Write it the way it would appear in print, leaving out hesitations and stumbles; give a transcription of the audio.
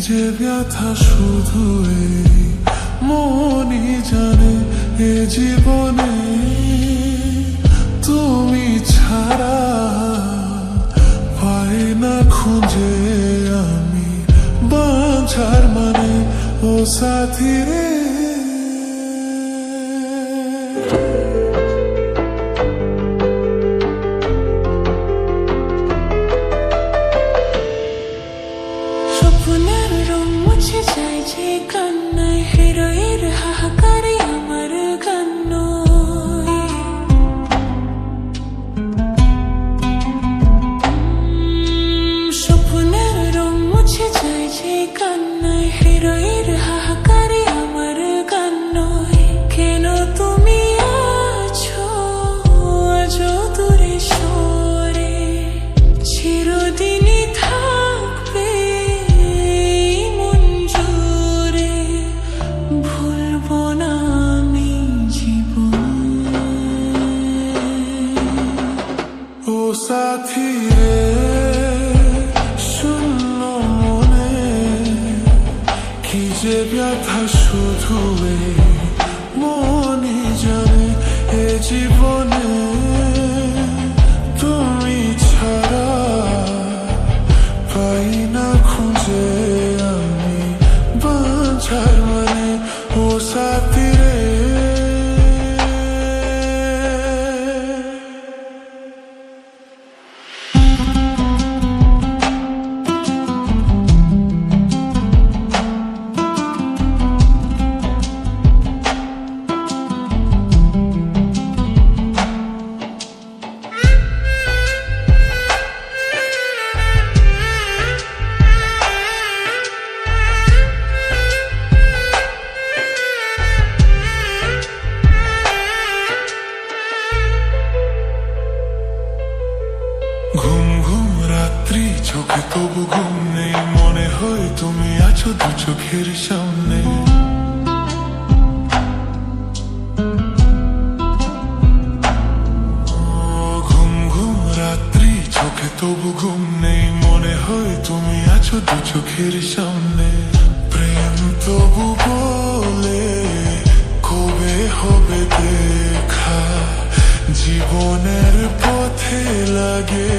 যে ব্যথা শুধু এই মনই জানে, এ জীবনে তুমি ছাড়া পাই না খুঁজে আমি বাঁচার মানে। ও সাথী রে, স্বপ্নের রং মুছে যায় যে কান্নায়, হৃদয়ের হাহাকারে আমার গান নয়। স্বপ্নের রং মুছে যায় যে কান্নায়, হৃদয়ের হাহাকারে আমার গান নয়। কেন তুমি আছো আজ দূরে সরে, চিরদিনই থাকবে মন জুড়ে, ভুলবো না আমি জীবন। ও সাথী রে, শূন্য মনে কি যে ব্যথা শুধু এই মনই জানে, এ জীবনে তুমি ছাড়া পাই না খুঁজে আমি বাঁচার মানে। ও সাথী রে, ঘুম ঘুম রাত্রি চোখে তবু ঘুম নেই, মনে হয় তুমি আছো দু চোখের সামনে। ঘুম ঘুম রাত্রি চোখে তবু ঘুম নেই, মনে হয় তুমি আছো দু চোখের সামনে। প্রেম তবু বলে কবে হবে দেখা, জীবনের পথে লাগে